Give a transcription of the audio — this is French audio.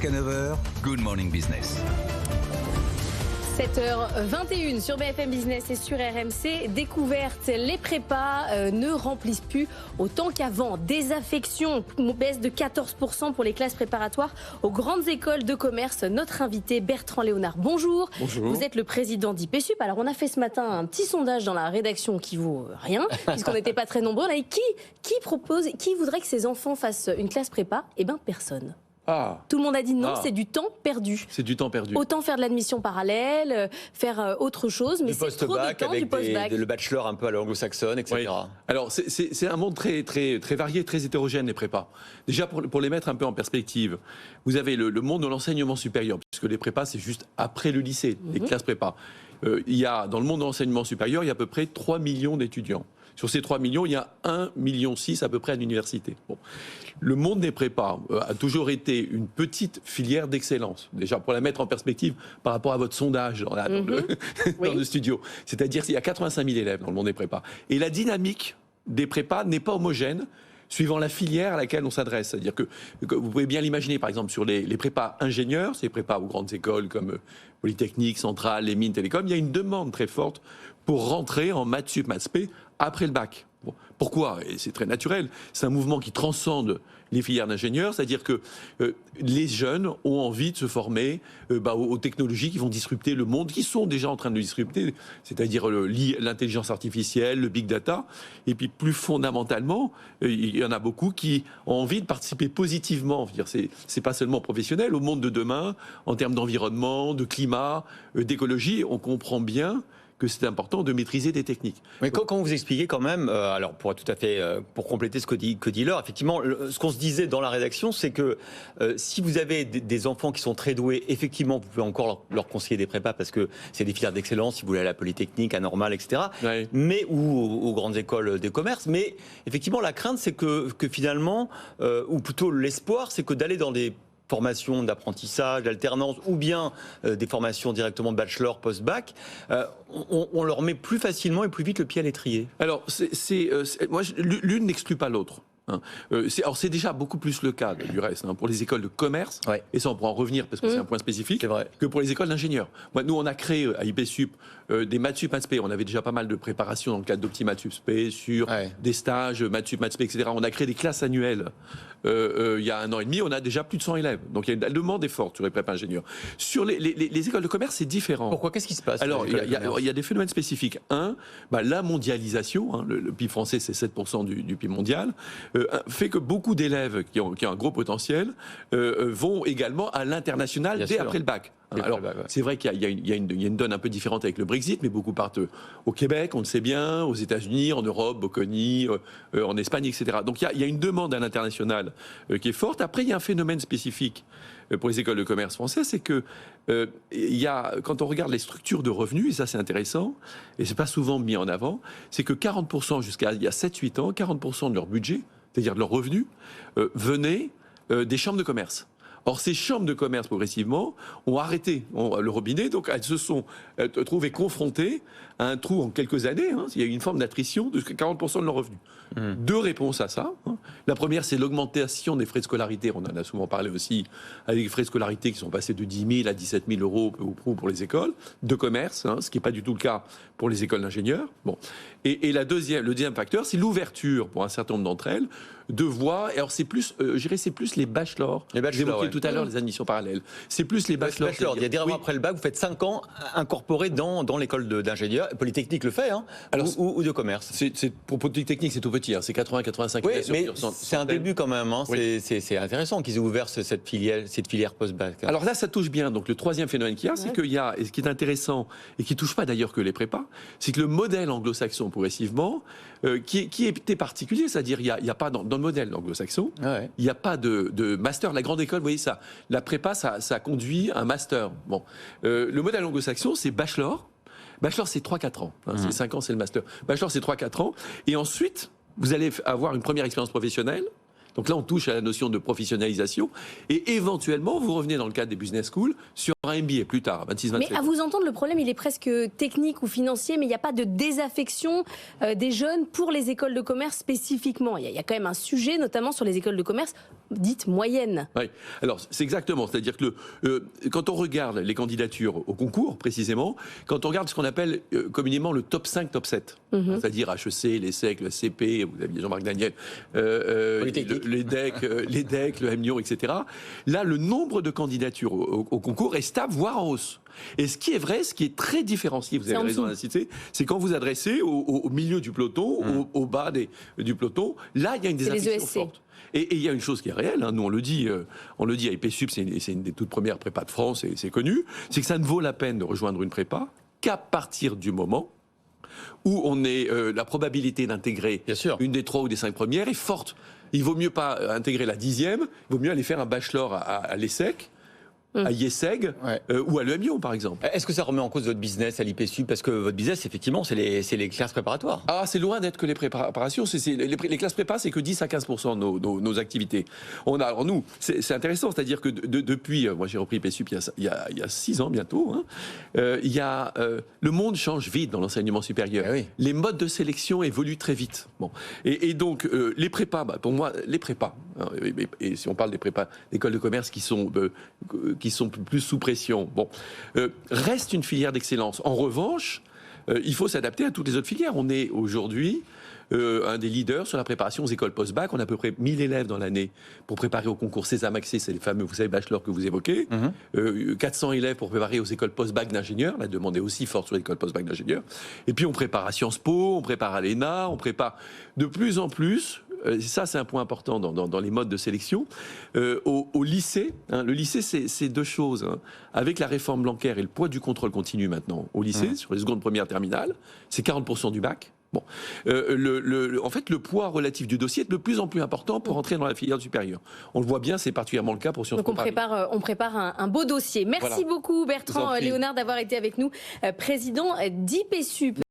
Jusqu'à 9h, Good Morning Business. 7h21 sur BFM Business et sur RMC. Découverte, les prépas ne remplissent plus autant qu'avant. Désaffection, baisse de 14% pour les classes préparatoires aux grandes écoles de commerce. Notre invité Bertrand Léonard, bonjour. Bonjour. Vous êtes le président d'IPSUP. Alors on a fait ce matin un petit sondage dans la rédaction qui vaut rien, puisqu'on n'était pas très nombreux. Et qui voudrait que ses enfants fassent une classe prépa? Eh bien personne. Tout le monde a dit non, c'est du temps perdu. C'est du temps perdu. Autant faire de l'admission parallèle, faire autre chose, mais c'est trop de temps du post-bac. Le bachelor un peu à l'anglo-saxonne, etc. Oui. Alors c'est un monde très varié, très hétérogène, les prépas. Déjà pour les mettre un peu en perspective, vous avez le monde de l'enseignement supérieur, puisque les prépas c'est juste après le lycée, les classes prépas. Il y a, dans le monde de l'enseignement supérieur, il y a à peu près 3 millions d'étudiants. Sur ces 3 millions, il y a 1,6 million à peu près à l'université. Bon. Le monde des prépas a toujours été une petite filière d'excellence. Déjà, pour la mettre en perspective par rapport à votre sondage dans le studio. C'est-à-dire qu'il y a 85 000 élèves dans le monde des prépas. Et la dynamique des prépas n'est pas homogène suivant la filière à laquelle on s'adresse. C'est-à-dire que vous pouvez bien l'imaginer, par exemple, sur les prépas ingénieurs, ces prépas aux grandes écoles comme Polytechnique, Centrale, les mines, Télécom, il y a une demande très forte pour rentrer en maths sup, maths spé après le bac. Bon. Pourquoi? Et c'est très naturel. C'est un mouvement qui transcende les filières d'ingénieurs, c'est-à-dire que les jeunes ont envie de se former aux technologies qui vont disrupter le monde, qui sont déjà en train de le disrupter, c'est-à-dire l'intelligence artificielle, le big data, et puis plus fondamentalement, il y en a beaucoup qui ont envie de participer positivement, c'est pas seulement professionnel, au monde de demain, en termes d'environnement, de climat, d'écologie, on comprend bien que c'est important de maîtriser des techniques. Mais quand vous expliquez quand même, alors pour être tout à fait, pour compléter ce que dit Laure, effectivement, ce qu'on se disait dans la rédaction, c'est que si vous avez des enfants qui sont très doués, effectivement, vous pouvez encore leur conseiller des prépas parce que c'est des filières d'excellence, si vous voulez à la Polytechnique, à Normale, etc. Ouais. Mais ou aux grandes écoles de commerce. Mais effectivement, la crainte, c'est que finalement, ou plutôt l'espoir, c'est que d'aller dans des formations d'apprentissage, d'alternance, ou bien des formations directement de bachelor, post-bac, on leur met plus facilement et plus vite le pied à l'étrier. Alors, moi, l'une n'exclut pas l'autre. Alors c'est déjà beaucoup plus le cas du reste pour les écoles de commerce, et ça on pourra en revenir parce que c'est un point spécifique, que pour les écoles d'ingénieurs. Nous on a créé à IPSUP des maths sup, maths spé, on avait déjà pas mal de préparation dans le cadre d'Opti Maths sup spé sur des stages maths sup, maths spé, etc. On a créé des classes annuelles il y a 1 an et demi, on a déjà plus de 100 élèves, donc il y a une demande est forte sur les prépas ingénieurs. Sur les écoles de commerce c'est différent. Pourquoi? Qu'est-ce qui se passe? Alors il y a des phénomènes spécifiques. La mondialisation, le PIB français c'est 7% du PIB mondial, fait que beaucoup d'élèves qui ont un gros potentiel vont également à l'international dès après le bac. Alors, c'est vrai qu'il y a une donne un peu différente avec le Brexit, mais beaucoup partent au Québec, on le sait bien, aux États-Unis, en Europe, Bocconi, en Espagne, etc. Donc, il y a une demande à l'international qui est forte. Après, il y a un phénomène spécifique pour les écoles de commerce françaises, c'est que quand on regarde les structures de revenus, et ça c'est intéressant, et c'est pas souvent mis en avant, c'est que 40%, jusqu'à il y a 7-8 ans, 40% de leur budget, c'est-à-dire de leurs revenus, venaient des chambres de commerce. Or, ces chambres de commerce, progressivement, ont arrêté le robinet, donc elles se sont trouvées confrontées à un trou en quelques années. Il y a eu une forme d'attrition de 40% de leurs revenus. Deux réponses à ça. La première, c'est l'augmentation des frais de scolarité. On en a souvent parlé aussi, avec des frais de scolarité qui sont passés de 10 000 à 17 000 euros peu ou prou pour les écoles de commerce, ce qui n'est pas du tout le cas pour les écoles d'ingénieurs. Bon. Et le deuxième facteur, c'est l'ouverture, pour un certain nombre d'entre elles, de voies. Alors, c'est plus, c'est plus les bachelors. J'évoquais tout à l'heure les admissions parallèles. C'est plus les bachelors. Il y a des raisons après le bac, vous faites 5 ans incorporés dans l'école d'ingénieur. Polytechnique le fait, ou de commerce. Pour Polytechnique, c'est tout petit, c'est 80-85. Oui, mais c'est un début quand même. C'est intéressant qu'ils aient ouvert cette filière post-bac. Alors là, ça touche bien. Donc le troisième phénomène qu'il y a, c'est qu'il y a, et ce qui est intéressant, et qui touche pas d'ailleurs que les prépas, c'est que le modèle anglo-saxon progressivement, qui était particulier, c'est-à-dire il y a pas dans le modèle anglo-saxon, il n'y a pas de master. La grande école, vous voyez ça, la prépa, ça conduit un master. Bon, le modèle anglo-saxon, c'est bachelor. Bachelor, c'est 3-4 ans. C'est 5 ans, c'est le master. Bachelor, c'est 3-4 ans. Et ensuite, vous allez avoir une première expérience professionnelle. Donc là, on touche à la notion de professionnalisation. Et éventuellement, vous revenez dans le cadre des business schools sur un MBA plus tard, 26-27 ans. Mais à vous entendre, le problème, il est presque technique ou financier, mais il n'y a pas de désaffection des jeunes pour les écoles de commerce spécifiquement. Il y a quand même un sujet, notamment sur les écoles de commerce, dite moyenne. Oui. Alors, c'est exactement. C'est-à-dire que quand on regarde les candidatures au concours, précisément, quand on regarde ce qu'on appelle communément le top 5, top 7, c'est-à-dire HEC, l'ESSEC, le CP, vous aviez Jean-Marc Daniel, les DEC, le MNIO, etc. Là, le nombre de candidatures au concours est stable, voire en hausse. Et ce qui est vrai, ce qui est très différencié, vous avez raison d'insister, c'est quand vous adressez au milieu du peloton, au bas du peloton, là, il y a une désaffection forte. Et il y a une chose qui est réelle, nous on le dit à IPSUP, c'est une des toutes premières prépas de France, et c'est connu, c'est que ça ne vaut la peine de rejoindre une prépa qu'à partir du moment où la probabilité d'intégrer une des 3 ou des 5 premières est forte. Il vaut mieux pas intégrer la 10e, il vaut mieux aller faire un bachelor à l'ESSEC, à IESEG ou à l'EMIO par exemple. Est-ce que ça remet en cause votre business à l'IPSUP? Parce que votre business, effectivement, c'est les classes préparatoires. Ah, c'est loin d'être que les préparations. Les classes prépa, c'est que 10 à 15% de nos activités. Alors nous, c'est intéressant, c'est-à-dire que depuis, moi j'ai repris IPSUP il y a 6 ans bientôt, le monde change vite dans l'enseignement supérieur. Oui. Les modes de sélection évoluent très vite. Bon. Et donc, les prépas, pour moi, les prépas, et si on parle des prépas d'écoles de commerce qui sont plus sous pression. Reste une filière d'excellence. En revanche, il faut s'adapter à toutes les autres filières. On est aujourd'hui un des leaders sur la préparation aux écoles post-bac. On a à peu près 1000 élèves dans l'année pour préparer au concours Sésame Accès, c'est les fameux, vous savez, bachelor que vous évoquez. 400 élèves pour préparer aux écoles post-bac d'ingénieurs. La demande est aussi forte sur les écoles post-bac d'ingénieurs. Et puis on prépare à Sciences Po, on prépare à l'ENA, on prépare de plus en plus. Ça, c'est un point important dans les modes de sélection. Au lycée, le lycée, c'est deux choses. Avec la réforme Blanquer et le poids du contrôle continu maintenant au lycée, sur les secondes, premières, terminales, c'est 40% du bac. En fait, le poids relatif du dossier est de plus en plus important pour entrer dans la filière supérieure. On le voit bien, c'est particulièrement le cas pour Sciences Po. Donc on prépare un beau dossier. Merci beaucoup Bertrand Léonard d'avoir été avec nous, président d'IPSUP.